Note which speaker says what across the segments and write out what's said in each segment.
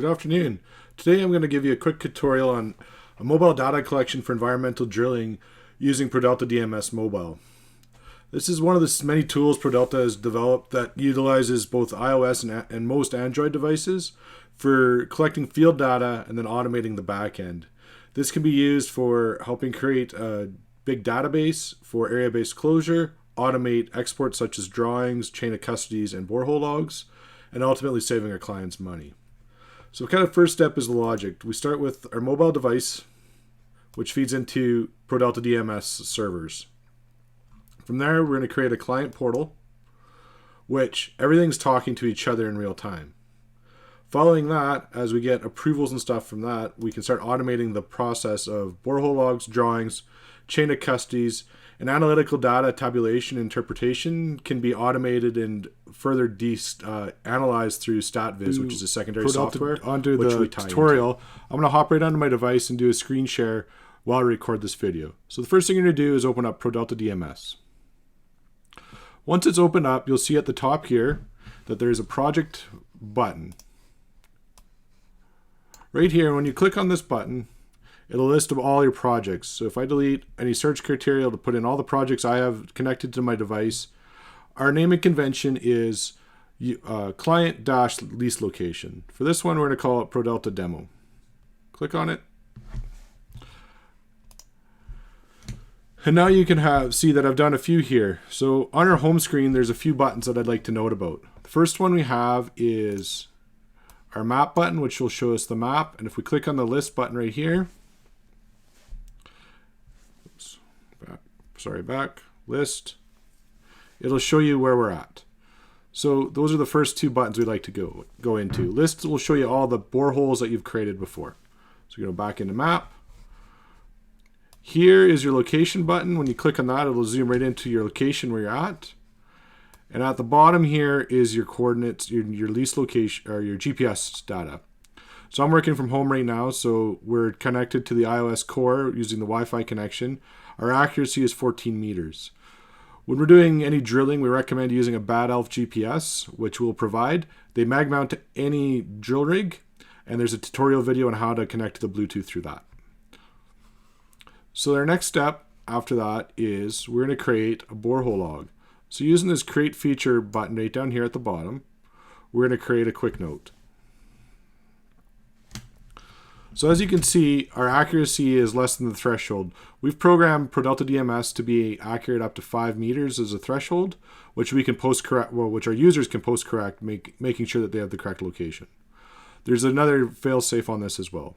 Speaker 1: Good afternoon. Today I'm going to give you a quick tutorial on a mobile data collection for environmental drilling using ProDelta DMS Mobile. This is one of the many tools ProDelta has developed that utilizes both iOS and most Android devices for collecting field data and then automating the back end. This can be used for helping create a big database for area-based closure, automate exports such as drawings, chain of custodies, and borehole logs, and ultimately saving our clients money. So kind of first step is the logic. We start with our mobile device, which feeds into ProDelta DMS servers. From there, we're going to create a client portal, which everything's talking to each other in real time. Following that, as we get approvals and stuff from that, we can start automating the process of borehole logs, drawings, chain of custodies, and analytical data tabulation and interpretation can be automated and further analyzed through StatViz, which is a secondary software. Onto the tutorial, I'm going to hop right onto my device and do a screen share while I record this video. So the first thing you're going to do is open up ProDelta DMS. Once it's opened up, you'll see at the top here that there's a project button. Right here, when you click on this button, it'll list of all your projects. So if I delete any search criteria to put in all the projects I have connected to my device, our naming convention is client-lease location. For this one, we're going to call it ProDelta Demo. Click on it. And now you can see that I've done a few here. So on our home screen, there's a few buttons that I'd like to note about. The first one we have is our map button, which will show us the map. And if we click on the list button right here, list, it'll show you where we're at. So those are the first two buttons we'd like to go into. List will show you all the boreholes that you've created before. So you go back into map. Here is your location button. When you click on that, it'll zoom right into your location where you're at. And at the bottom here is your coordinates, your lease location, or your GPS data. So I'm working from home right now, so we're connected to the iOS core using the Wi-Fi connection. Our accuracy is 14 meters. When we're doing any drilling, we recommend using a Bad Elf GPS, which we'll provide. They mag mount to any drill rig, and there's a tutorial video on how to connect to the Bluetooth through that. So our next step after that is we're going to create a borehole log. So using this create feature button right down here at the bottom, we're going to create a quick note. So as you can see, our accuracy is less than the threshold. We've programmed ProDelta DMS to be accurate up to 5 meters as a threshold, which we can which our users can post correct, making sure that they have the correct location. There's another fail-safe on this as well.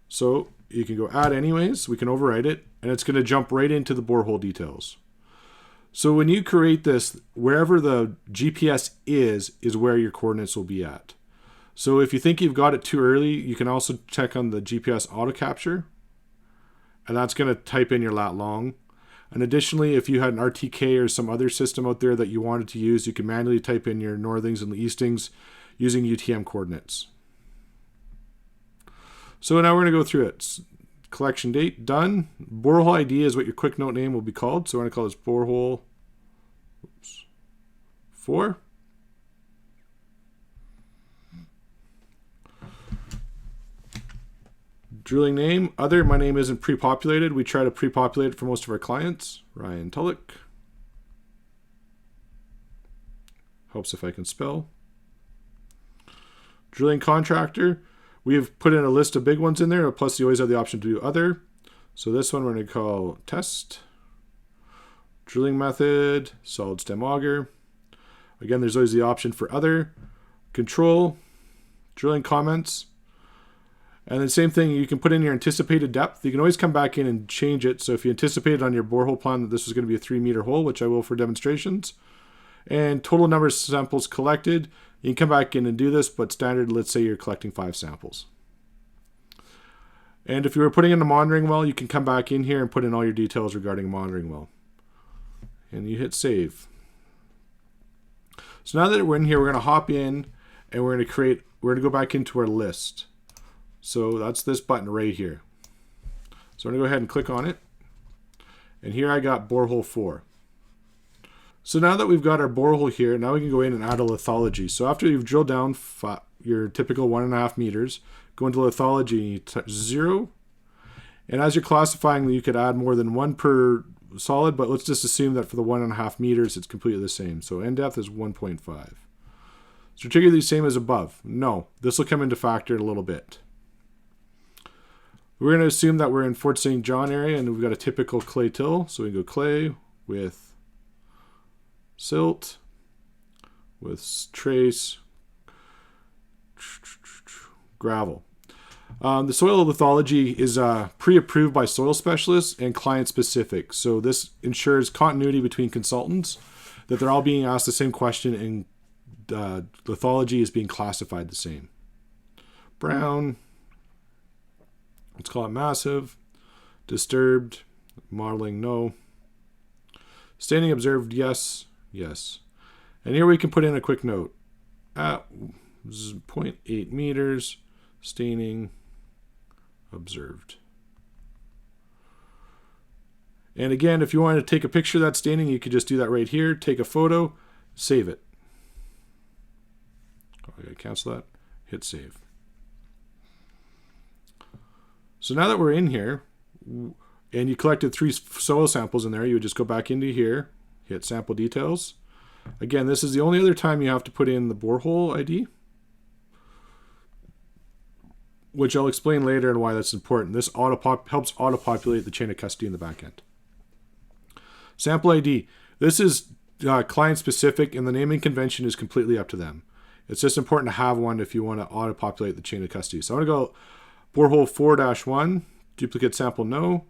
Speaker 1: So you can go add anyways, we can overwrite it, and it's going to jump right into the borehole details. So when you create this, wherever the GPS is where your coordinates will be at. So if you think you've got it too early, you can also check on the GPS auto capture, and that's going to type in your lat long. And additionally, if you had an RTK or some other system out there that you wanted to use, you can manually type in your northings and eastings using UTM coordinates. So now we're going to go through it. Collection date, done. Borehole ID is what your quick note name will be called. So we're going to call this borehole 4. Drilling name, other, my name isn't pre-populated. We try to pre-populate it for most of our clients. Ryan Tulloch. Helps if I can spell. Drilling contractor, we have put in a list of big ones in there, plus you always have the option to do other. So this one we're going to call test. Drilling method, solid stem auger. Again, there's always the option for other. Control, drilling comments. And the same thing, you can put in your anticipated depth. You can always come back in and change it. So if you anticipated on your borehole plan that this was going to be a 3-meter hole, which I will for demonstrations, and total number of samples collected, you can come back in and do this, but standard, let's say you're collecting 5 samples. And if you were putting in a monitoring well, you can come back in here and put in all your details regarding a monitoring well. And you hit save. So now that we're in here, we're going to hop in and we're going to go back into our list. So that's this button right here. So I'm going to go ahead and click on it. And here I got borehole 4. So now that we've got our borehole here, now we can go in and add a lithology. So after you've drilled down your typical 1.5 meters. Go into lithology, touch 0. And as you're classifying, you could add more than one per solid, but let's just assume that for the 1.5 meters, it's completely the same. So end depth is 1.5. Stratigraphy the same as above? No. This will come into factor in a little bit. We're going to assume that we're in Fort St. John area and we've got a typical clay till. So we go clay with silt, with trace, gravel. The soil lithology is pre-approved by soil specialists and client-specific. So this ensures continuity between consultants, that they're all being asked the same question and lithology is being classified the same. Brown, let's call it massive. Disturbed, modeling, no. Staining observed, yes, yes. And here we can put in a quick note. At 0.8 meters, staining observed. And again, if you wanted to take a picture of that staining, you could just do that right here. Take a photo, save it. I gotta cancel that. Hit save. So now that we're in here, and you collected 3 soil samples in there, you would just go back into here, hit sample details. Again, this is the only other time you have to put in the borehole ID, which I'll explain later and why that's important. This helps auto-populate the chain of custody in the back end. Sample ID. This is client-specific, and the naming convention is completely up to them. It's just important to have one if you want to auto-populate the chain of custody. So I'm going to go borehole 4-1, duplicate sample no.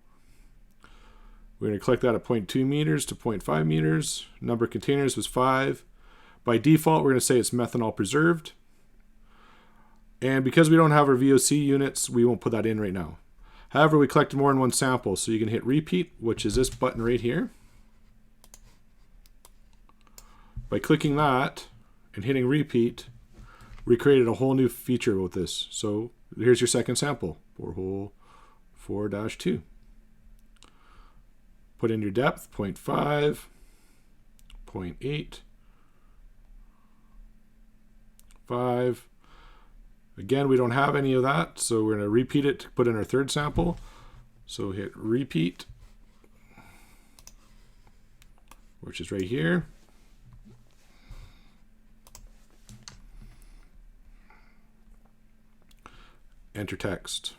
Speaker 1: We're going to collect that at 0.2 meters to 0.5 meters. Number of containers was 5. By default, we're going to say it's methanol preserved. And because we don't have our VOC units, we won't put that in right now. However, we collected more than one sample, so you can hit repeat, which is this button right here. By clicking that and hitting repeat, we created a whole new feature with this. So here's your second sample, borehole 4-2. Put in your depth, 0.5, 0.8, 5. Again, we don't have any of that, so we're going to repeat it to put in our third sample. So hit repeat, which is right here. Enter text.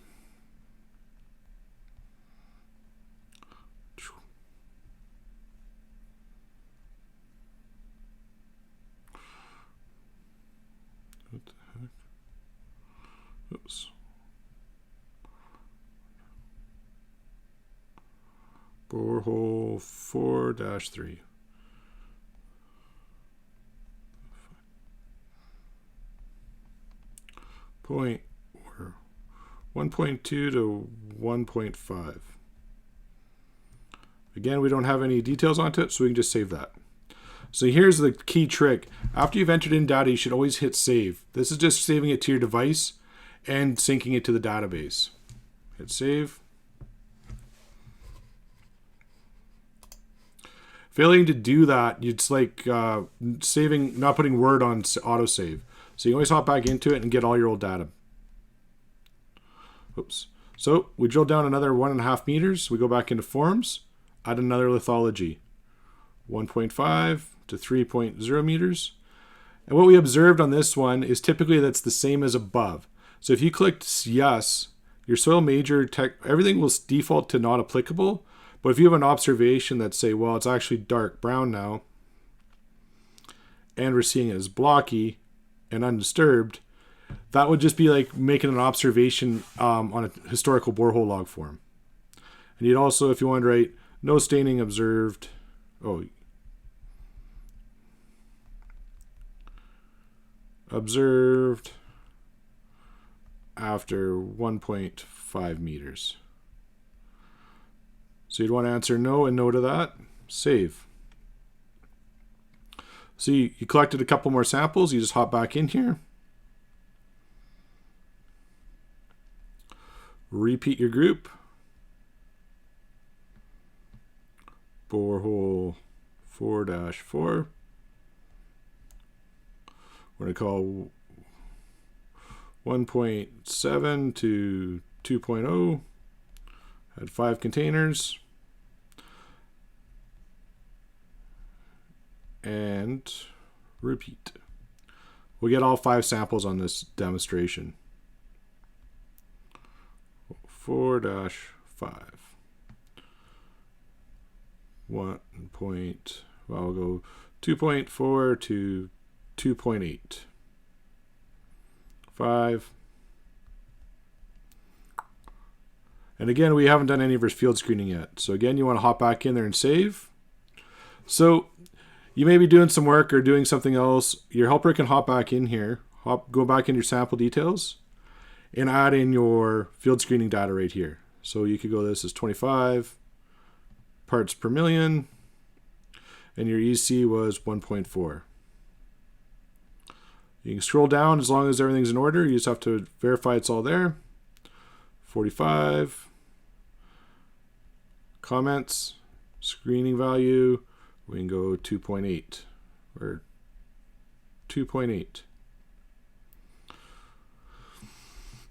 Speaker 1: What the heck? Oops. Borehole 4-3. Point 1.2 to 1.5. Again, we don't have any details onto it, so we can just save that. So here's the key trick. After you've entered in data, you should always hit save. This is just saving it to your device and syncing it to the database. Hit save. Failing to do that, it's like saving, not putting Word on autosave. So you always hop back into it and get all your old data. Oops. So we drill down another 1.5 meters. We go back into forms, add another lithology, 1.5 to 3.0 meters. And what we observed on this one is typically that's the same as above. So if you clicked yes, your soil major everything will default to not applicable. But if you have an observation that say, well, it's actually dark brown now, and we're seeing it as blocky and undisturbed, that would just be like making an observation on a historical borehole log form. And you'd also, if you wanted to write no staining observed, observed after 1.5 meters. So you'd want to answer no and no to that. Save. So you collected a couple more samples. You just hop back in here. Repeat your group. Borehole 4-4. We're going to call 1.7 to 2.0. Had 5 containers. And repeat. We'll get all 5 samples on this demonstration. 4-5. 1 point, well, I'll go 2.4 to 2.8. 5. And again, we haven't done any of our field screening yet. So again, you want to hop back in there and save. So you may be doing some work or doing something else. Your helper can hop back in here, go back in your sample details, and add in your field screening data right here. So you could go, this is 25 parts per million, and your EC was 1.4. You can scroll down as long as everything's in order. You just have to verify it's all there. 45. Comments, screening value, we can go 2.8 or 2.8.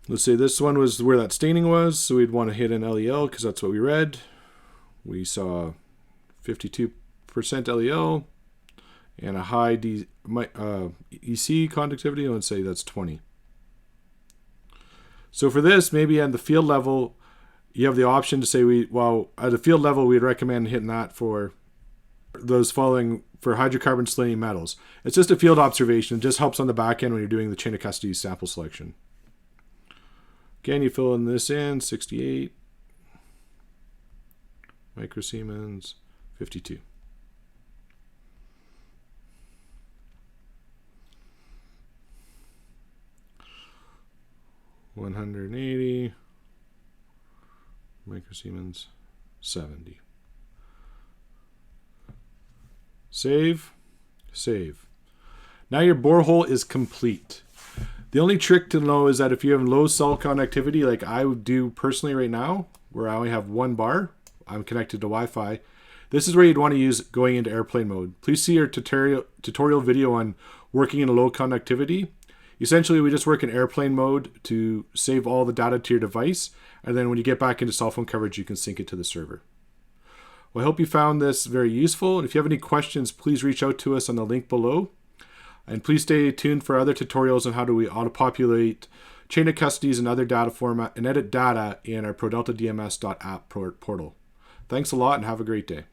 Speaker 1: Let's say this one was where that staining was, so we'd want to hit an LEL because that's what we read. We saw 52% LEL and a high EC conductivity. I would say that's 20. So for this, maybe at the field level, you have the option to say, at the field level, we'd recommend hitting that for those following for hydrocarbon selenium metals. It's just a field observation. It just helps on the back end when you're doing the chain of custody sample selection. Again, you fill in this in, 68 microsiemens, 52. $180 microsiemens, 70. Save. Now your borehole is complete. The only trick to know is that if you have low cell connectivity, like I would do personally right now, where I only have 1 bar, I'm connected to Wi-Fi. This is where you'd want to use going into airplane mode. Please see our tutorial video on working in a low connectivity. Essentially, we just work in airplane mode to save all the data to your device, and then when you get back into cell phone coverage, you can sync it to the server. Well, I hope you found this very useful, and if you have any questions, please reach out to us on the link below. And please stay tuned for other tutorials on how do we auto-populate chain of custodies and other data format and edit data in our ProDelta DMS.app portal. Thanks a lot and have a great day.